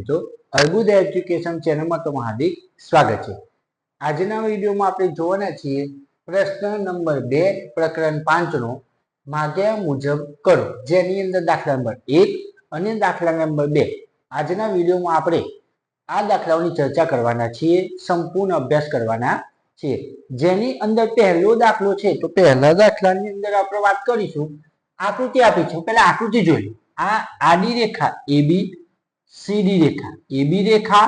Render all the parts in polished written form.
મિત્રો, અર્બુદ એજ્યુકેશન ચેનલમાં તમારું હાર્દિક સ્વાગત છે। આજના વિડીયોમાં આપણે જોવાના છીએ પ્રશ્ન નંબર 2 પ્રકરણ 5 નો માગ્યા મુજબ કરો, જેની અંદર દાખલા નંબર 1 અને દાખલા નંબર 2। આજના વિડીયોમાં આપણે આ દાખલાઓની ચર્ચા કરવાના છીએ, સંપૂર્ણ અભ્યાસ કરવાના છીએ। જેની અંદર પહેલો દાખલો છે તો પહેલા દાખલાની અંદર આપણે વાત કરીશું। આકૃતિ આપી છે, પહેલા આકૃતિ જોઈ। આ આડી રેખા AB, સીડી રેખા, AB રેખા,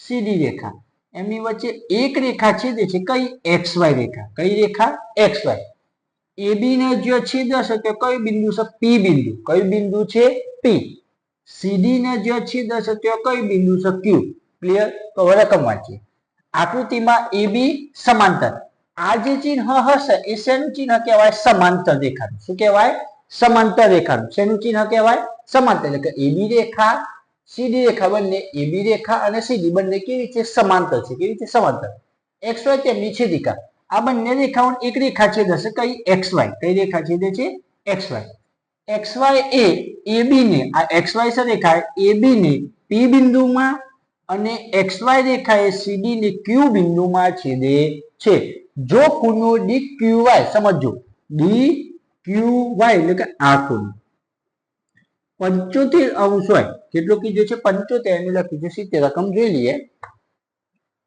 સીડી રેખા, એમની વચ્ચે એક રેખા છેદે છે, કઈ? XY રેખા। કઈ રેખા? XY। AB ને જો છેદ હશે તો કયું બિંદુ છે? P બિંદુ। કયું બિંદુ છે? P। CD ને જો છેદ હશે તો કયું બિંદુ છે? Q। ક્લિયર? તો હવે રકમ વાંચીએ। આકૃતિમાં AB સમાંતર, આ જે ચિહ્ન હશે એ શેનું ચિહ્ન કહેવાય? સમાંતર રેખાનું। શું કહેવાય? સમાંતર રેખાનું। શેનું ચિહ્ન કહેવાય? સમાંતર। એટલે કે AB રેખા, CD રેખા બંને, AB રેખા અને CD બંને કેવી છે? સમાંતર છે। કેવી છે? સમાંતર। XY તેમની છેદિકા। આ બંને રેખાઓ એક રેખા છેદ હશે, કઈ? XY। કઈ રેખા છેદે છે? XY। XY એ AB ને, આ XY છે રેખા AB ને P બિંદુમાં અને XY રેખા એ CD ને Q બિંદુમાં છેદે છે। જો ખૂણો DQY, સમજો DQY એટલે કે આ ખૂણો 75° હોય, કેટલું કીધું છે? 75, એને લખ્યું છે 70। રકમ જોઈ લઈએ।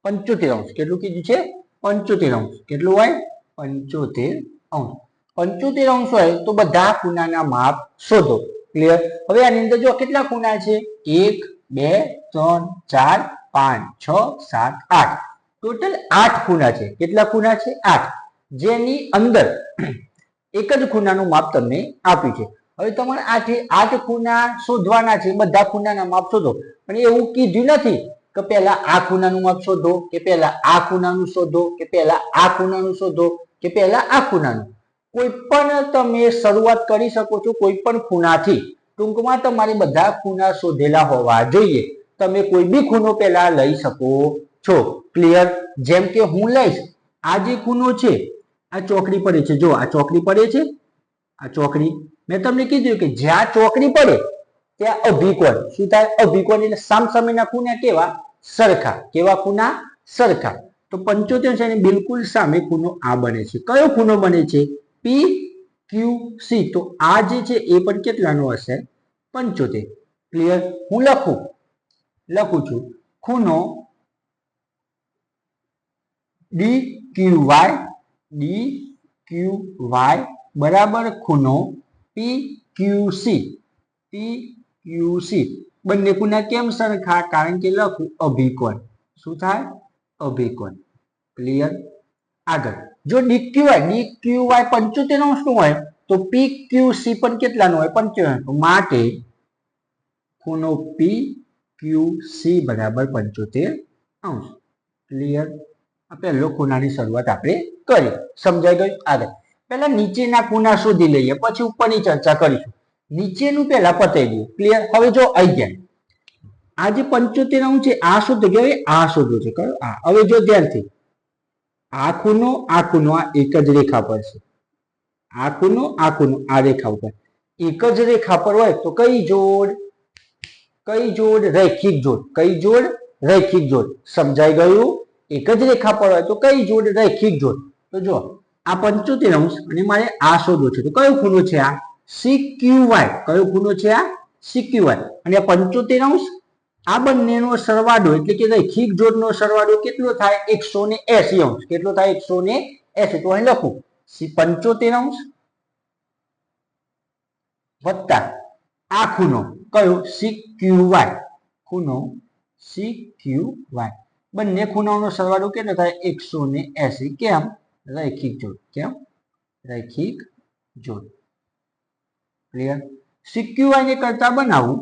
75°, કેટલું કીધું છે? 75°। કેટલું હોય? 75°। 75° હોય તો બધા ખૂણાના માપ શોધો। ક્લિયર? હવે આની અંદર જો કેટલા ખૂણા છે? 1 2 3 4 5 6 7 8, ટોટલ 8 ખૂણા છે। કેટલા ખૂણા છે? 8। જેની અંદર એક જ ખૂણાનું માપ તમને આપ્યું છે। હવે તમારે 8 ખૂણા શોધવાના છે, બધા ખૂણાના માપ શોધો। પણ એવું કીધું નથી કે પહેલા આ ખૂણાનું માપ શોધો, કે પહેલા આ ખૂણાનું શોધો, કે પહેલા આ ખૂણાનું શોધો, કે પહેલા આ ખૂણાનું। કોઈ પણ તમે શરૂઆત કરી શકો છો કોઈ પણ ખૂણાથી। ટૂંકમાં તમારે બધા ખૂણા શોધેલા હોવા જોઈએ। તમે કોઈ બી ખૂણો પહેલા લઈ શકો છો। ક્લિયર? જેમ કે હું લઈશ આ જે ખૂણો છે, આ ચોકડી પડે છે, જો આ ચોકડી પડે છે, આ ચોકડી મેં તમને કીધું કે જ્યાં ચોકડી પડે ત્યાં અભિકોણ। શું થાય? અભિકોણ એટલે સામસામેના ખૂણા કેવા? સરખા। કેવા ખૂણા? સરખા। તો 75 છે એની બિલકુલ સામે ખૂણો આ બને છે। કયો ખૂણો બને છે? PQC। તો આ જે છે એ પણ કેટલાનો હશે? 75। ક્લિયર? હું લખું છું ખૂણો DQY બરાબર ખૂણો PQC। બંને ખૂણા કેમ સરખા? કારણ કે લખું અભિકોણ। શું થાય? અભિકોણ। ક્લિયર? આગળ જો DQY 75° નું હોય તો PQC પણ કેટલાનું હોય? 75°। માટે ખૂણો PQC બરાબર 75°। ક્લિયર? આ પહેલો ખૂણાની શરૂઆત આપણે કરી। સમજાઈ ગયું? આગળ પહેલા નીચેના ખૂણા શોધી લઈએ, પછી ઉપરની ચર્ચા કરીશું। નીચેનું પહેલા પતાવી દઈએ। ક્લિયર? હવે જો આવી ગયા આ જે 75° છે, આ શોધો કે આ શોધો છે, કયો? આ। હવે જો ધ્યાનથી આ ખૂણો આ એક જ રેખા પર છે। આ ખૂણો આ રેખા ઉપર એક જ રેખા પર હોય તો કઈ જોડ? કઈ જોડ? રૈખિક જોડ। કઈ જોડ? રૈખિક જોડ। સમજાઈ ગયું? એક જ રેખા પર હોય તો કઈ જોડ? રૈખિક જોડ। તો જો આ 75° અને મારે આ શોધવો છે તો કયો ખૂણો છે? આ CQY। કયો ખૂણો છે? આ CQY। અને 75°, આ બંનેનો સરવાળો એટલે કે રૈખિક જોડનો સરવાળો કેટલો થાય? 180°। કેટલો થાય? 180। તો અહીં લખું 75° વત્તા આ ખૂણો કયો? CQY। ખૂણો CQY, બંને ખૂણાઓનો સરવાળો કેટલો થાય? 180। કેમ? રૈખિક જોડ। કેમ? રૈખિક જોડ। ક્લિયર? CQY ને કરતા બનાવું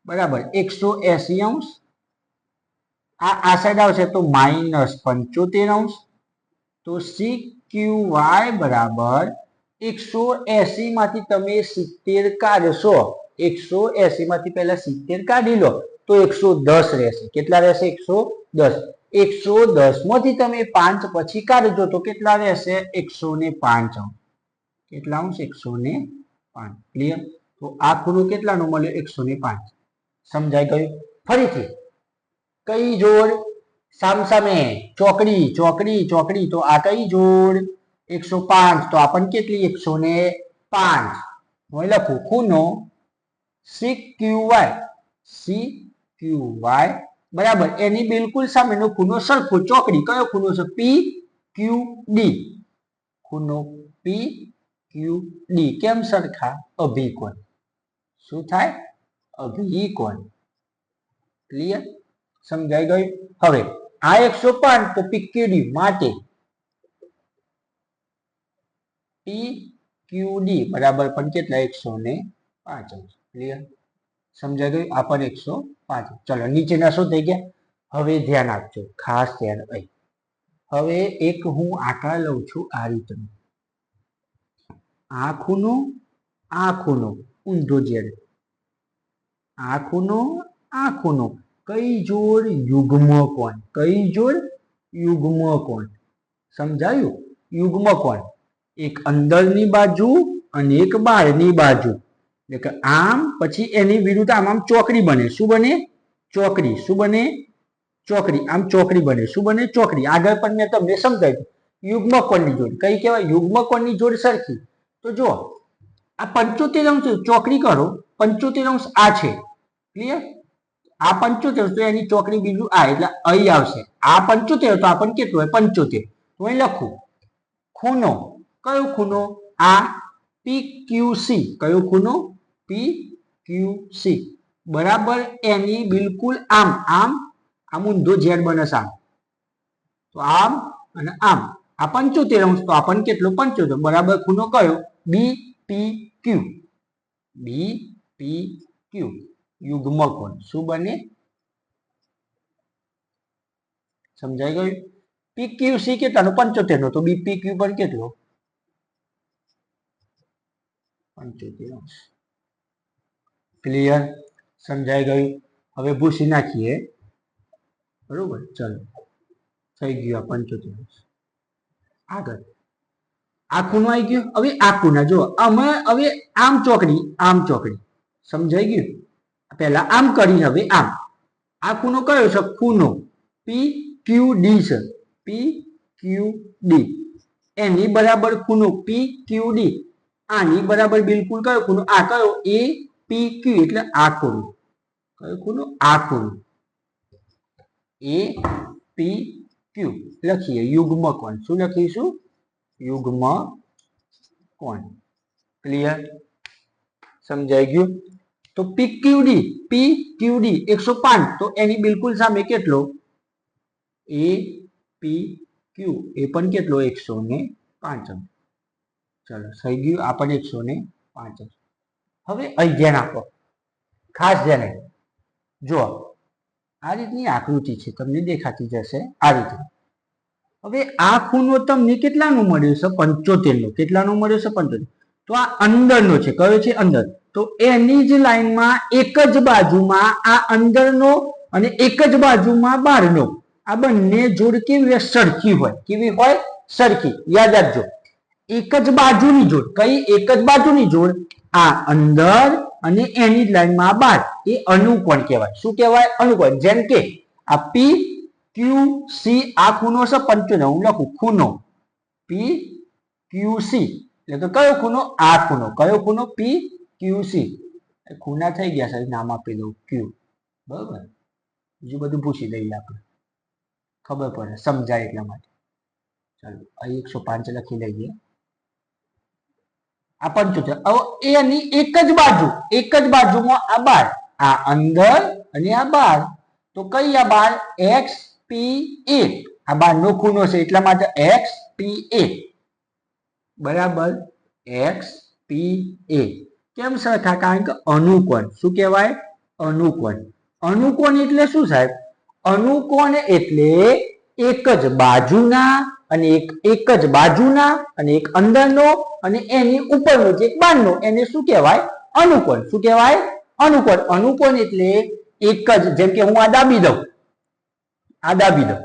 બરાબર 180°। આ સાઈડ આવશે તો -75°। તો CQY બરાબર 180 માંથી તમે 70 કાઢશો, 180 માંથી પહેલા 70 કાઢી લો તો 110 રહેશે। કેટલા રહેશે? 110। 110 માંથી તમે 5 પછી કાઢજો તો કેટલા રહેશે? 105। કેટલા અંશ? 105। ક્લિયર? તો આ ખૂણો કેટલાનો મળ્યો? 105। સમજાઈ ગયું? ફરીથી કઈ જોડ? સામસામે ચોકડી ચોકડી ચોકડી, તો આ કઈ જોડ? 105, તો આપણને કેટલી? 105. હું લખું ખૂણો CQY, CQY બરાબર એની બિલકુલ સામેનો ખૂણો સરખો ચોકડી કયો ખૂણો છે? PQD. ખૂણો PQD કેમ સરખા? અભિકોણ. શું થાય? અભિકોણ. ક્લિયર? સમજાઈ ગયું? હવે આ 105 તો PQD માટે PQD બરાબર પણ કેટલા? 105. ક્લિયર? સમજાઈ ગયું? આ પણ 105. ચલો નીચેના શું થઈ ગયા? હવે ધ્યાન આપજો, ખાસ ધ્યાન અહીં. હવે એક હું આકાર લઉં છું આ રીતનું. આ ખૂણો, આ ખૂણો ઊંધો જેડ. આ ખૂણો, આ ખૂણો કઈ જોડ? યુગ્મ કોણ. કઈ જોડ? યુગ્મ કોણ. સમજાયું? યુગ્મ કોણ. એક અંદરની બાજુ અને એક બહારની બાજુ. એટલે કે આમ પછી એની વિરુદ્ધ આમ આમ ચોકડી બને. શું બને? ચોકડી. શું બને? ચોકડી. આમ ચોકડી બને. શું બને? ચોકડી. આગળ પણ મેં તમને સમજાવ્યું. યુગ્મ કોણની જોડ કઈ કહેવાય? યુગ્મ કોણની જોડ સરખી. તો જો આ 75 ચોકડી કરો. 75 આ છે. ક્લિયર? આ 75 તો એની ચોકડી બીજું આ, એટલે અહીં આવશે. આ 75 તો આપણને કેટલું હોય? 75. તો અહીં લખું ખૂણો. કયો ખૂણો? આ PQC. કયો ખૂણો? PQC બરાબર એની બિલકુલ આમ આમ આમ ઊંધો ઝેડ બને આમ. તો આમ અને આમ આ 75 તો આપણને કેટલો? 75 બરાબર ખૂણો કયો? BPQ. BPQ યુગ્મ કોણ. શું બને? સમજાઈ ગયું? PQC કેટલાનો? 75 નો. તો BPQ પણ કેટલો? 75. ક્લિયર? સમજાઈ ગયું? હવે ભૂસી નાખીએ. બરોબર? ચલો થઈ ગયું આ 75. આગળ આ ખૂણો આવી ગયો. હવે આ ખૂણા જો અમે હવે આમ ચોકડી, આમ ચોકડી. સમજાઈ ગયું? પહેલા આમ કરી, હવે આમ. આ ખૂણો કયો છે? ખૂણો PQD છે. PQD એની બરાબર ખૂણો PQD. આની બરાબર બિલકુલ કયો ખૂણો? આ કયો? APQ. એટલે આ ખૂણો. કયો ખૂણો? આ ખૂણો APQ લખીએ. યુગ્મ કોણ. શું લખીશું? યુગ્મ કોણ. ક્લિયર? સમજાઈ ગયું? તો PQD 105 તો એની બિલકુલ સામે કેટલો? APQ એ પણ કેટલો? 105. ચલો થઈ ગયું. આ પણ 105. હવે અહીં ધ્યાન આપો, ખાસ ધ્યાન. જો આ રીતની આકૃતિ છે, તમને દેખાતી જશે આ રીતે. હવે આ ખૂણો તમને કેટલાનું મળ્યો છે? 75 નો. કેટલાનું મળ્યો છે? 75. તો આ અંદરનો છે. કયો છે? અંદર. તો એની જ લાઈનમાં એક જ બાજુમાં આ અંદરનો અને એક જ બાજુમાં બહારનો આ બંને જોડ કેવી હોય? સરખી હોય. કેવી હોય? સરખી. યાદ રાખજો, એક જ બાજુની જોડ. કઈ? એક જ બાજુની જોડ. આ અંદર અને એની જ લાઈનમાં બહાર એ અનુકોણ કહેવાય. શું કહેવાય? અનુકોણ. જેમ કે આ PQC આ ખૂણો છે 75. હું લખું ખૂણો PQC એટલે કે કયો ખૂણો? આ ખૂણો. કયો ખૂણો? PQC. ખૂણા થઈ ગયા છે, નામ આપી દઉં Q. બરોબર? બીજું બધું પૂછી લઈએ આપણે, ખબર પડે, સમજાય એટલા માટે. ચાલો અહીં 105 લખી લઈએ. આ 75. હવે એની એક જ બાજુ, એક જ બાજુમાં આ બાર. આ અંદર અને આ બાર. તો કઈ આ બાર? XPA. આ બારનો ખૂણો છે એટલા માટે XPA બરાબર XPA. કેમ સરખા? કારણ કે અનુકોણ. શું કહેવાય? અનુકોણ. અનુકોણ એટલે શું સાહેબ? અનુકોણ એટલે એક જ બાજુના અને એક જ બાજુના અને એક અંદરનો અને એની ઉપરનો જે બહારનો, એને શું કહેવાય? અનુકોણ. શું કહેવાય? અનુકોણ. અનુકોણ એટલે એક જ. જેમ કે હું આ દાબી દઉં, આ દાબી દઉં,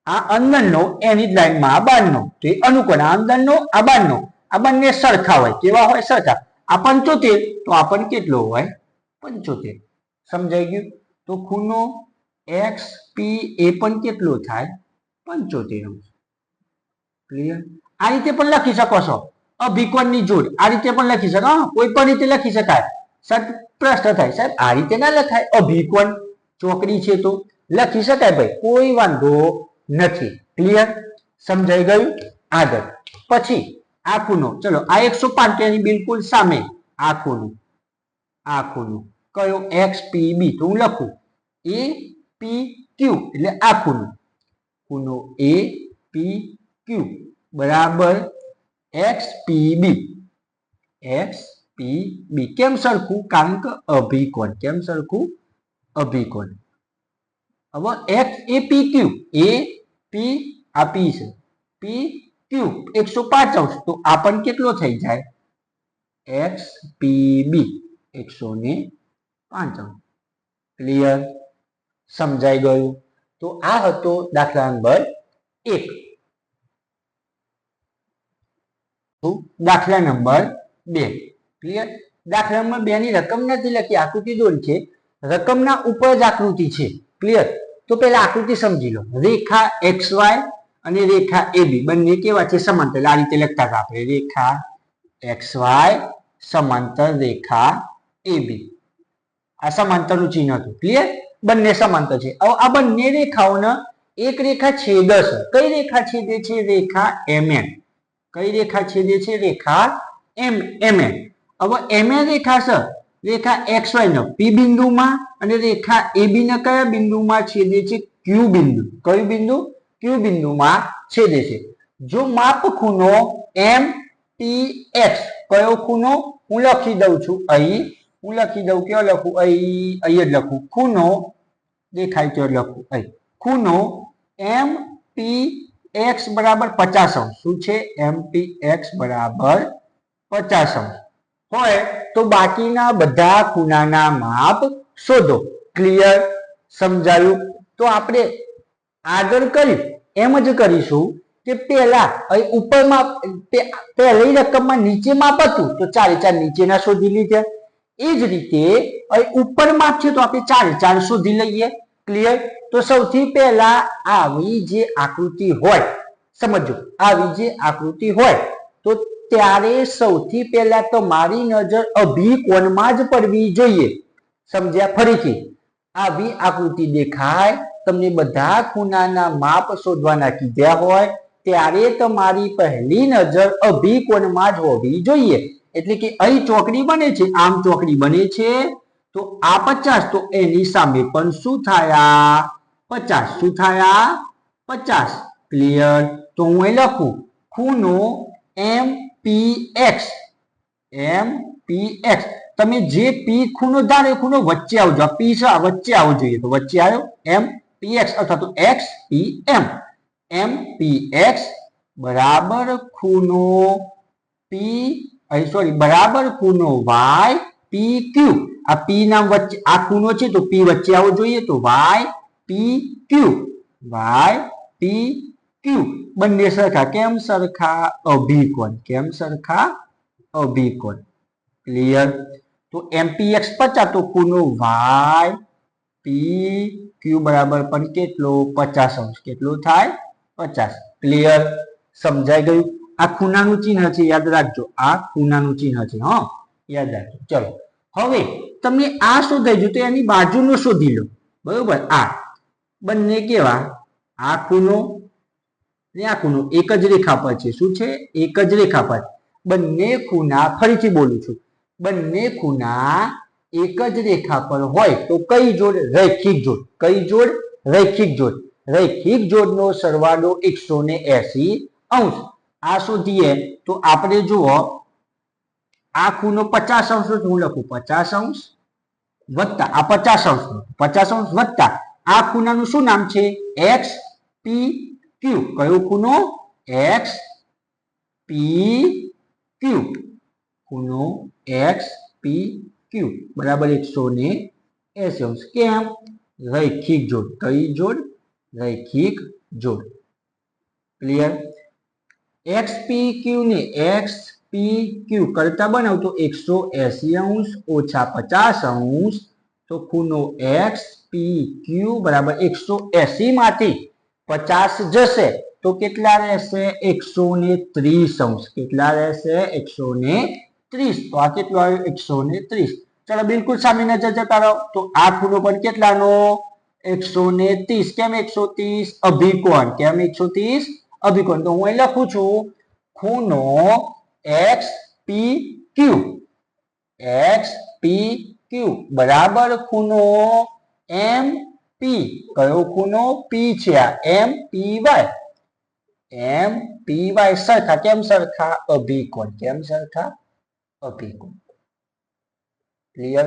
આ અંદરનો એની જ લાઈનમાં આ બહારનો, તો એ અનુકોણ. આ અંદરનો, આ બહારનો, આ બંને સરખા હોય. કેવા હોય? સરખા. આ 75 તો આપણને કેટલો હોય? 75. સમજાઈ ગયું? તો ખૂણો એક્સ પી એ પણ કેટલો થાય? 75 અંશ. ક્લિયર? આ રીતે પણ લખી શકો છો, અભિકોણની જોડ આ રીતે પણ લખી શકો, કોઈ પણ રીતે લખી શકાય. સાહેબ પ્રશ્ન થાય, સાહેબ આ રીતે ના લખાય, અભિકોણ ચોકડી છે તો લખી શકાય ભાઈ, કોઈ વાંધો નથી. ક્લિયર? સમજાઈ ગયું? આગળ પછી આ ખૂણો, ચલો આ 105 એની બિલકુલ સામે આ ખૂણો કયો? એક્સ પી બી. તો હું લખું એ પી ક્યુ એટલે આ ખૂણો એ પી ક્યુ બરાબર એક્સ પી બી. એક્સ પી બી કેમ સરખું? કારણ કે અભિકોણ. કેમ સરખું? અભિકોણ. હવે એક્સ એ પી ક્યુ, એ પી આ પી છે, પી ક્યુ 105 અંશ. તો આ પણ કેટલો થઈ જાય? એક્સ પી બી 105 અંશ. ક્લિયર? સમજાઈ ગયું? તો આ હતો દાખલા નંબર 1. દાખલા નંબર 2. ક્લિયર? દાખલા નંબર 2 ની રકમ નથી લખી, આકૃતિ દોરી છે. રકમના ઉપર જ આકૃતિ છે. ક્લિયર? તો પહેલા આકૃતિ સમજી લો. રેખા એક્સ વાય અને રેખા એબી બંને કેવા છે? સમાંતર. આ રીતે લખતા હતા આપણે, રેખા એક્સ વાય સમાંતર રેખા એબી. આ સમાંતરનું ચિહ્ન હતું. ક્લિયર? બંને સમાંતર છે. હવે આ બંને રેખાઓને એક રેખા છેદે છે. કઈ રેખા છેદે છે? રેખા એમએન. કઈ રેખા છેદે છે? રેખા એમએન. હવે એમએન રેખા છે, રેખા એક્સ વાય ને પી બિંદુમાં અને રેખા એબી ને કયા બિંદુમાં છેદે છે? ક્યુ બિંદુ. કયું બિંદુ? ક્યુ બિંદુમાં છેદે છે. જો માપ ખૂણો એમ પી એક્સ, કયો ખૂણો? હું લખી દઉં છું અહીં. હું લખી દઉં, કયો લખું? અહીં જ લખું. ખૂણો દેખાય તો લખું અહીં. ખૂણો એમ પી એક્સ બરાબર 50 અંશ. શું છે? એમ પી એક્સ બરાબર 50 અંશ હોય તો બાકીના બધા ખૂણાના માપ શોધો. ક્લિયર? સમજાયું? તો આપણે આગળ કરી એમ જ કરીશું કે પહેલા અહીં ઉપરમાં પહેલી રકમમાં નીચે માપ હતું તો 4 4 નીચેના શોધી લીધા. એ જ રીતે અહીં ઉપર માપ છે તો આપણે 4 4 શોધી લઈએ. ક્લિયર? તો સૌથી પહેલા આવી જે આકૃતિ હોય, સમજો, આવી જે આકૃતિ હોય તો ત્યારે સૌથી પહેલા તમારી નજર અભિકોણમાં જ પડવી જોઈએ. સમજ્યા? ફરીથી આવી આકૃતિ દેખાય, તમને બધા ખૂણાના માપ શોધવાના કીધા હોય ત્યારે તમારી પહેલી નજર અભિકોણમાં જ હોવી જોઈએ. એટલે કે અહીં ચોકડી બને છે, આમ ચોકડી બને છે તો આ 50, તો એની સામે પણ શું થયા? 50. શું થયા? 50. ક્લિયર? તો હું અહીં લખું ખૂણો એમ પી એક્સ. એમ પી એક્સ. તમે જે પી ખૂણો ધારો ખૂણો વચ્ચે આવજો. આ પી છે, વચ્ચે આવવું જોઈએ, તો વચ્ચે આવ્યો એમ પી એક્સ અથવા તો એક્સ પી એમ. એમ પી એક્સ બરાબર ખૂણો પી, અહીં સોરી, બરાબર ખૂણો વાય પી ક્યુ. આ પી ના વચ્ચે આ ખૂણો છે તો પી વચ્ચે આવવો જોઈએ, તો વાય પી ક્યુ. વાય પી ક્યુ બંને સરખા. કેમ સરખા? અભિકોણ. કેમ સરખા? અભિકોણ. ક્લિયર? તો એમપીએક્સ 50 તો ખૂણો વાય પી ક્યુ બરાબર પણ કેટલો? 50 અંશ. કેટલો થાય? 50. ક્લિયર? સમજાઈ ગયું? આ ખૂણાનું ચિહ્ન છે, યાદ રાખજો. આ ખૂણાનું ચિહ્ન છે, હા, યાદ રાખજો. ચલો હવે તમને આ શોધાઈ ગયું તો એની બાજુનો શોધી લો. બરોબર? આ બંને કેવા? આ ખૂણો ને આ ખૂણો એક જ રેખા પર છે. શું છે? એક જ રેખા પર. બંને ખૂણા, ફરીથી બોલું છું, બંને ખૂણા એક જ રેખા પર હોય તો કઈ જોડ? રૈખિક જોડ. કઈ જોડ? રૈખિક જોડ. રૈખિક જોડનો સરવાળો 180 અંશ. આ શોધીએ તો આપણે જુઓ, આ ખૂણો 50 અંશ નો, હું લખું 50 અંશ વત્તા આ 50 અંશ નો, 50 અંશ વત્તા આ ખૂણાનું શું નામ છે? એક્સ પી ક્યુ. કયો ખૂણો? એક્સ પી ક્યુ. ખૂણો એક્સ પી ક્યુ બરાબર 180 અંશ. કેમ? રૈખિક જોડ. કઈ જોડ? રૈખિક જોડ. ક્લિયર? એક્સ પી ક્યુ ને એક્સ પી ક્યુ કરતા બનાવ તો 180 અંશ ઓછા 50 અંશ તો ખૂણો એક્સ પી ક્યુ બરાબર 180 માંથી 50 જશે તો કેટલા રહેશે 130 અંશ. કેટલા રહેશે 130. તો આ કેટલું આવ્યું 130. ચલો બિલકુલ સામે નજર જતા રહો તો આ ખૂણો પણ કેટલાનો 130. કેમ 130? અભિકોણ. કેમ 130? અભિકોણ. તો હું અહીં લખું છું ખૂણો એક્સ પી ક્યુ. એક્સ પી ક્યુ બરાબર ખૂણો એમ પી. કયો ખૂણો? પી છે આ એમ પી વાય. એમ પી વાય સરખા. કેમ સરખા? અભિકોણ. કેમ સરખા? અભિકોણ. ક્લિયર?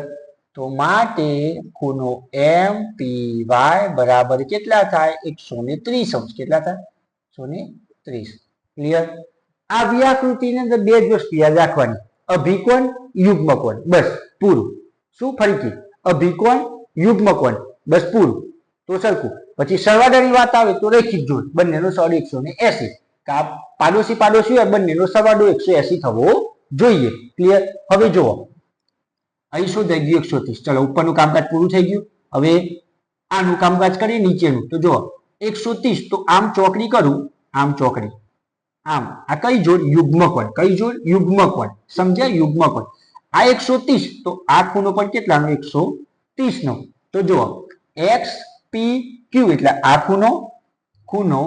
તો માટે ખૂણો એમ પી વાય બરાબર કેટલા થાય 130 અંશ. કેટલા થાય 130. ક્લિયર? આ વ્યાકૃતિની અંદર બે જ વસ્તુ યાદ રાખવાની, અભિકોણ યુગ્મકોણ. બસ પૂરું. શું ફરીથી? અભિકોણ યુગ્મકોણ. બસ પૂરું. તો સરખું. પછી સરવાળાની વાત આવે તો રેખિક જોડ. બંનેનો સરવાળો 180. પાડોશી પાડોશી હોય બંનેનો સરવાળો 180 થવો જોઈએ. ક્લિયર? હવે જુઓ અહીં શું થઈ ગયું 130. ચલો ઉપરનું કામકાજ પૂરું થઈ ગયું. હવે આનું કામકાજ કરીએ નીચેનું. તો જુઓ 130 તો આમ ચોકડી કરું, આમ ચોકડી, આમ આ કઈ જોડ? યુગ્મકોણ. કઈ જોડ? યુગ્મકોણ. સમજ્યા? યુગ્મકોણ. આ 130 તો આ ખૂણો પણ કેટલાનો 130 નો. તો જુઓ એક્સ પી ક્યુ એટલે આ ખૂણો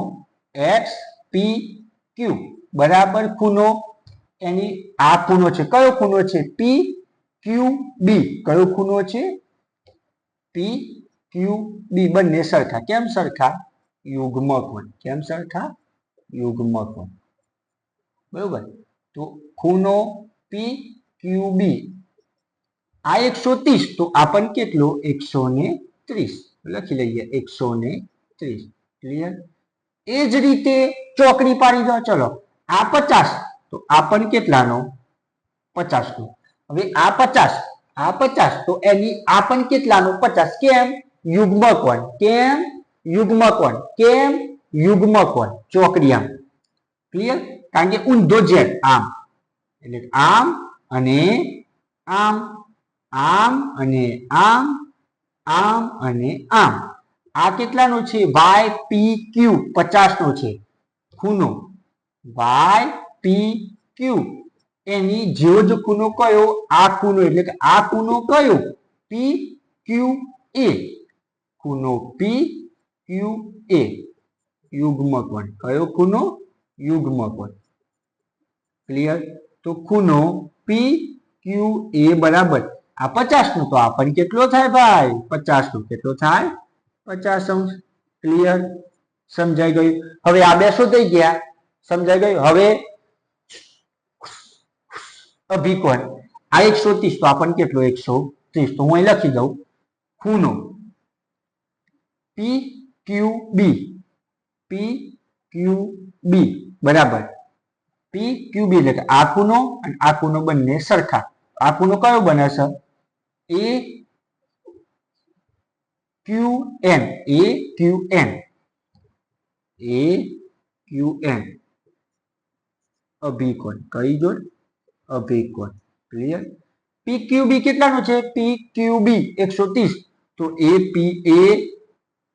એક્સ પી ક્યુ બરાબર ખૂણો એની આ ખૂણો છે. કયો ખૂણો છે? પી ક્યુ બી. કયો ખૂણો છે? પી ક્યુ બી. બંને સરખા. કેમ સરખા? યુગ્મકોણ. કેમ સરખા? યુગ્મકોણ. બરોબર. તો ખૂણો પી ક્યુ બી આ 130 તો આ પણ કેટલો 130. લખી લઈએ 130. ક્લિયર? એ જ રીતે ચોકડી પાડી દો. ચલો આ 50 તો આ પણ કેટલાનો 50 નો. હવે આ 50 તો એની આ પણ કેટલાનો 50. કેમ? યુગ્મકોણ. કેમ? યુગ્મકોણ. કેમ? યુગ્મકોણ. ચોકડી આમ. ક્લિયર? કારણ કે ઊંધો જેડ આમ એટલે આમ અને આમ, આમ અને આમ, આમ અને આમ. આ કેટલાનો છે? વાય પી ક્યુ 50 નો છે ખૂણો. વાય પી ક્યુ એની જેવો જ ખૂણો કયો? આ ખૂણો. એટલે કે આ ખૂણો કયો? પી ક્યુ એ. ખૂણો પી ક્યુ એ યુગ્મકોણ. કયો ખૂણો? યુગ્મકોણ. ક્લિયર? તો ખૂણો પી ક્યુ એ બરાબર આ 50 નો. તો આ પણ કેટલો થાય ભાઈ? 50 નો. કેટલો થાય? 50 અંશ. ક્લિયર? સમજાઈ ગયું? હવે આ બે શું થઈ ગયા? સમજાઈ ગયું? હવે અભિકોણ આ 130 તો આ પણ કેટલો 130. તો હું અહીં લખી દઉં ખૂણો પી ક્યુ બી. પી ક્યુ બી બરાબર પી ક્યુ બી એટલે કે આ ખૂણો અને આ ખૂણો બંને સરખા. આ ખૂણો કયો બને છે? એ ક્યુ એન. એ ક્યુ એન. એ ક્યુ એન અભિકોણ. કઈ જોડ? અભિકોણ. ક્લિયર? પી ક્યુ બી કેટલાનો છે? પી ક્યુ બી 130. તો એ પી એ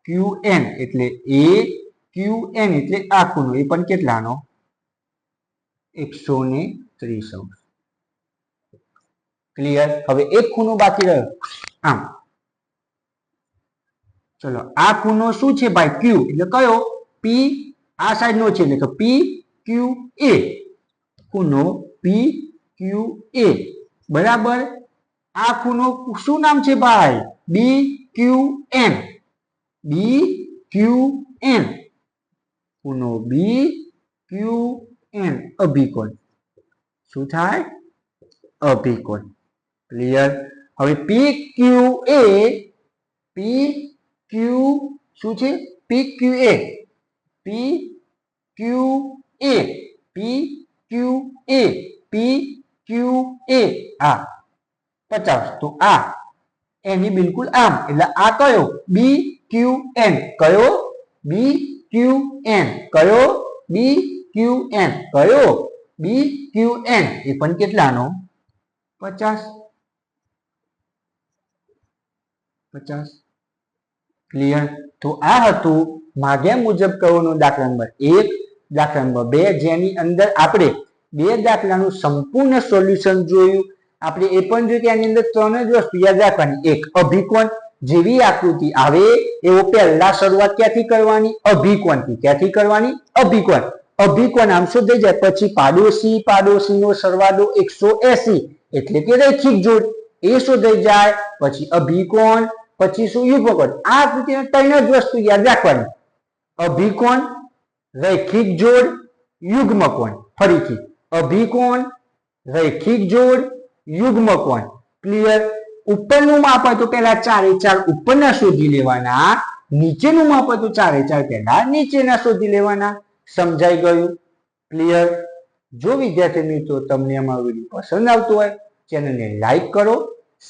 ક્યુ એન એટલે એ ક્યુ એન એટલે આ ખૂણો એ પણ કેટલાનો 130 અંશ. ક્લિયર? હવે એક ખૂણો બાકી રહ્યો આમ. ચલો આ ખૂણો શું છે ભાઈ? ક્યુ એટલે કયો? પી આ સાઈડ નો છે એટલે કે પી ક્યુ એ. ખૂણો પી ક્યુ એ બરાબર આ ખૂણો શું નામ છે ભાઈ? બી ક્યુ એન. બી ક્યુ એન. ખૂણો બી ક્યુ એન અભિકોણ. શું થાય? અભિકોણ. ક્લિયર? હવે પી ક્યુ એ. પી ક્યુ શું છે? પી ક્યુ એ. પી ક્યુ એ. પી ક્યુ એ. પી ક્યુ એ આ 50. તો આ એની બિલકુલ આમ એટલે આ કયો? બી ક્યુ એન. કયો? બી ક્યુ એન. કયો? બી ક્યુ એન. કયો? બી ક્યુ એન. એ પણ કેટલાનો 50. 50 ક્લિયર. તો આ હતું માગ્યા મુજબ કરોનો દાખલા નંબર 1, દાખલા નંબર 2, જેની અંદર આપણે બે દાખલાનું સંપૂર્ણ સોલ્યુશન જોયું. આપણે એ પણ જોયું કે આની અંદર ત્રણ જ વસ્તુ યાદ રાખવાની. એક, અભિકોણ, જેવી આકૃતિ આવે એવો પહેલા શરૂઆત ક્યાંથી કરવાની? અભિકોણથી. ક્યાંથી કરવાની? અભિકોણ. અભિકોણ આમ શોધાઈ જાય પછી પાડોશી પાડોશીનો સરવાળો 180 એટલે કે રૈખિક જોડ એ શોધાઈ જાય. પછી અભિકોણ, પછી શું? યુગ્મકોણ. આ આકૃતિના ત્રણ જ વસ્તુ યાદ રાખવાની: અભિકોણ, રૈખિક જોડ, યુગ્મકોણ. ફરીથી અભિકોણ, રૈખિક જોડ, યુગ્મકોણ. ક્લિયર. ઉપરનું માપ હોય તો પહેલા 4 એ 4 ઉપરના શોધી લેવાના, નીચેનું માપ હોય તો 4 એ 4 પહેલા નીચેના શોધી લેવાના. સમજાઈ ગયું? ક્લિયર. જો વિદ્યાર્થી મિત્રો તમને અમારો વિડીયો પસંદ આવતો હોય ચેનલને લાઈક કરો,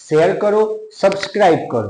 શેર કરો, સબસ્ક્રાઇબ કરો.